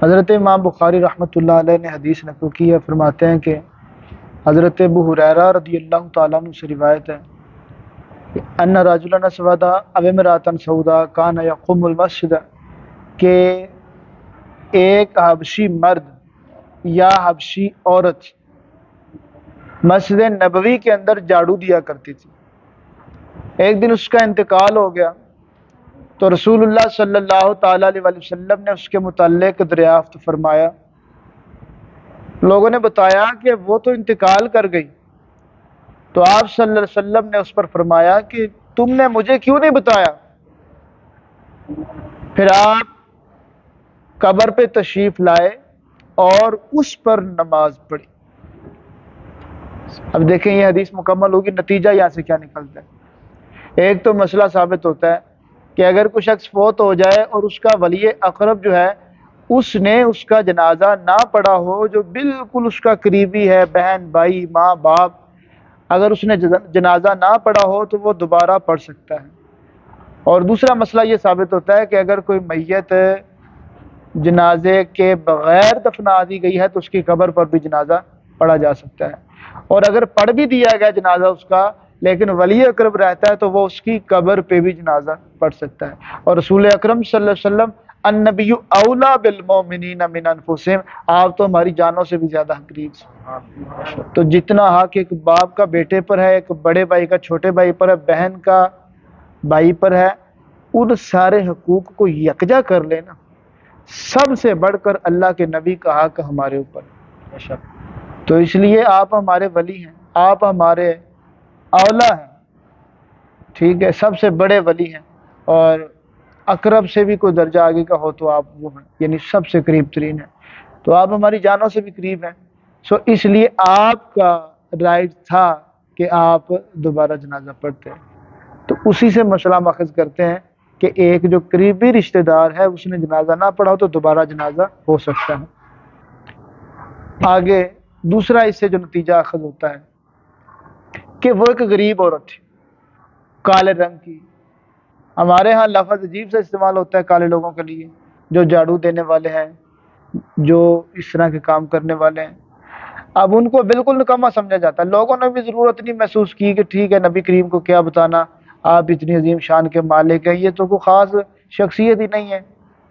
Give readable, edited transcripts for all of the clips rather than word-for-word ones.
حضرت امام بخاری رحمۃ اللہ علیہ نے حدیث نقل کی ہے، فرماتے ہیں کہ حضرت ابو ہریرہ رضی اللہ تعالیٰ عنہ سے روایت ہے کہ ان رجلا اسودا او امرأۃ سودا کان یقوم المسجد، کہ ایک حبشی مرد یا حبشی عورت مسجد نبوی کے اندر جھاڑو دیا کرتی تھی۔ ایک دن اس کا انتقال ہو گیا تو رسول اللہ صلی اللہ تعالیٰ علیہ وسلم نے اس کے متعلق دریافت فرمایا۔ لوگوں نے بتایا کہ وہ تو انتقال کر گئی، تو آپ صلی اللہ علیہ وسلم نے اس پر فرمایا کہ تم نے مجھے کیوں نہیں بتایا؟ پھر آپ قبر پہ تشریف لائے اور اس پر نماز پڑھی۔ اب دیکھیں یہ حدیث مکمل ہوگی، نتیجہ یہاں سے کیا نکلتا ہے؟ ایک تو مسئلہ ثابت ہوتا ہے کہ اگر کوئی شخص فوت ہو جائے اور اس کا ولی اقرب جو ہے اس نے اس کا جنازہ نہ پڑھا ہو، جو بالکل اس کا قریبی ہے، بہن بھائی ماں باپ، اگر اس نے جنازہ نہ پڑھا ہو تو وہ دوبارہ پڑھ سکتا ہے۔ اور دوسرا مسئلہ یہ ثابت ہوتا ہے کہ اگر کوئی میت جنازے کے بغیر دفنا دی گئی ہے تو اس کی قبر پر بھی جنازہ پڑھا جا سکتا ہے، اور اگر پڑھ بھی دیا گیا جنازہ اس کا لیکن ولی اقرب رہتا ہے تو وہ اس کی قبر پہ بھی جنازہ پڑھ سکتا ہے۔ اور رسول اکرم صلی اللہ علیہ وسلم النبی اولا بالمؤمنین من انفسہم، آپ تو ہماری جانوں سے بھی زیادہ قریب ہیں، تو جتنا حق ایک باپ کا بیٹے پر ہے، ایک بڑے بھائی کا چھوٹے بھائی پر ہے، بہن کا بھائی پر ہے، ان سارے حقوق کو یکجا کر لینا، سب سے بڑھ کر اللہ کے نبی کا حق ہمارے اوپر، تو اس لیے آپ ہمارے ولی ہیں، آپ ہمارے اولا ہیں، ٹھیک ہے، سب سے بڑے ولی ہیں، اور اقرب سے بھی کوئی درجہ آگے کا ہو تو آپ وہ ہیں، یعنی سب سے قریب ترین ہیں، تو آپ ہماری جانوں سے بھی قریب ہیں، سو اس لیے آپ کا رائٹ تھا کہ آپ دوبارہ جنازہ پڑھتے ہیں۔ تو اسی سے مسئلہ ماخذ کرتے ہیں کہ ایک جو قریبی رشتہ دار ہے اس نے جنازہ نہ پڑھا ہو تو دوبارہ جنازہ ہو سکتا ہے۔ آگے دوسرا اس سے جو نتیجہ اخذ ہوتا ہے کہ وہ ایک غریب عورت تھی، کالے رنگ کی۔ ہمارے ہاں لفظ عجیب سے استعمال ہوتا ہے کالے لوگوں کے لیے، جو جھاڑو دینے والے ہیں، جو اس طرح کے کام کرنے والے ہیں۔ اب ان کو بالکل نکما سمجھا جاتا ہے، لوگوں نے بھی ضرورت نہیں محسوس کی کہ ٹھیک ہے نبی کریم کو کیا بتانا، آپ اتنی عظیم شان کے مالک ہیں، یہ تو کوئی خاص شخصیت ہی نہیں ہے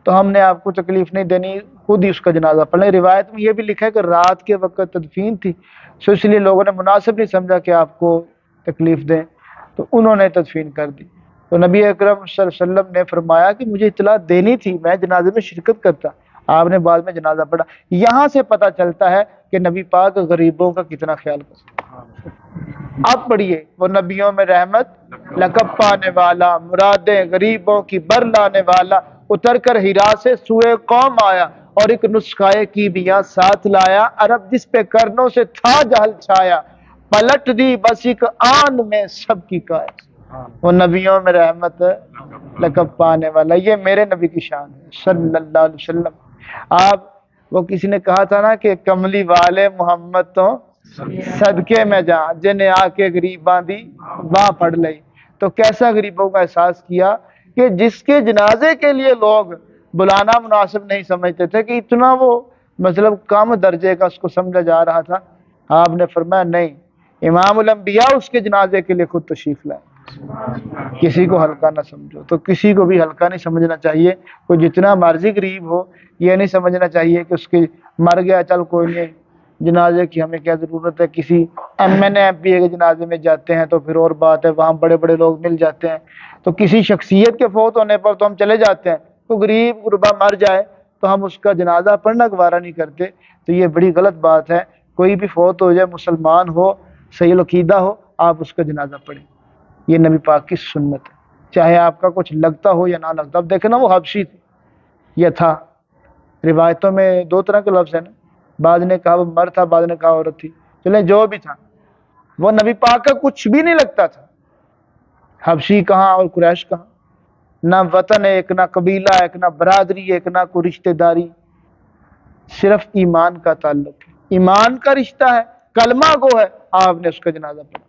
تو ہم نے آپ کو تکلیف نہیں دینی، خود ہی اس کا جنازہ پڑھ لیں۔ روایت میں یہ بھی لکھا ہے کہ رات کے وقت تدفین تھی، سو اس لیے لوگوں نے مناسب نہیں سمجھا کہ آپ کو تکلیف دیں، تو انہوں نے تدفین کر دی۔ تو نبی اکرم صلی اللہ علیہ وسلم نے فرمایا کہ مجھے اطلاع دینی تھی، میں جنازے میں شرکت کرتا، آپ نے بعد میں جنازہ پڑھا۔ یہاں سے پتہ چلتا ہے کہ نبی پاک غریبوں کا کتنا خیال کرتے ہیں۔ اب پڑھیے، وہ نبیوں میں رحمت لقب پانے والا، مرادیں غریبوں کی بر لانے والا، اتر کر ہیرا سے سوئے قوم آیا، اور ایک نسخہ کی بیاں ساتھ لایا، عرب جس پہ کرنوں سے تھا جہل چھایا، پلٹ دی بس ایک آن میں سب کی کائے۔ وہ نبیوں میں رحمت لقب پانے والا، یہ میرے نبی کی شان ہے صلی اللہ علیہ وسلم۔ آپ وہ کسی نے کہا تھا نا کہ کملی والے محمد تو صدقے میں جا، جنہیں آ کے غریب باندھی وہاں پڑھ لئی۔ تو کیسا غریبوں کا احساس کیا کہ جس کے جنازے کے لیے لوگ بلانا مناسب نہیں سمجھتے تھے، کہ اتنا وہ مطلب کم درجے کا اس کو سمجھا جا رہا تھا، آپ نے فرمایا نہیں، امام الانبیاء اس کے جنازے کے لیے خود تشریف لائے، کسی کو ہلکا نہ سمجھو۔ تو کسی کو بھی ہلکا نہیں سمجھنا چاہیے، کوئی جتنا مرضی غریب ہو، یہ نہیں سمجھنا چاہیے کہ اس کی مر گیا چل کوئی نہیں، جنازے کی ہمیں کیا ضرورت ہے۔ کسی M N A M P A کے جنازے میں جاتے ہیں تو پھر اور بات ہے، وہاں بڑے بڑے لوگ مل جاتے ہیں، تو کسی شخصیت کے فوت ہونے پر تو ہم چلے جاتے ہیں، تو غریب غربا مر جائے تو ہم اس کا جنازہ پڑھنا گوارا نہیں کرتے، تو یہ بڑی غلط بات ہے۔ کوئی بھی فوت ہو جائے، مسلمان ہو، صحیح العقیدہ ہو، آپ اس کا جنازہ پڑھیں، یہ نبی پاک کی سنت ہے، چاہے آپ کا کچھ لگتا ہو یا نہ لگتا۔ اب دیکھیں نا، وہ حبشی تھی، یہ تھا، روایتوں میں دو طرح کے لفظ ہیں نا، بعض نے کہا وہ مرد تھا، بعض نے کہا عورت تھی، چلیں جو بھی تھا، وہ نبی پاک کا کچھ بھی نہیں لگتا تھا۔ حبشی کہاں اور قریش کہاں، نہ وطن ایک، نہ قبیلہ ایک، نہ برادری ایک، نہ کوئی رشتہ داری، صرف ایمان کا تعلق ہے، ایمان کا رشتہ ہے، کلمہ گو ہے، آپ نے اس کا جنازہ پڑھا۔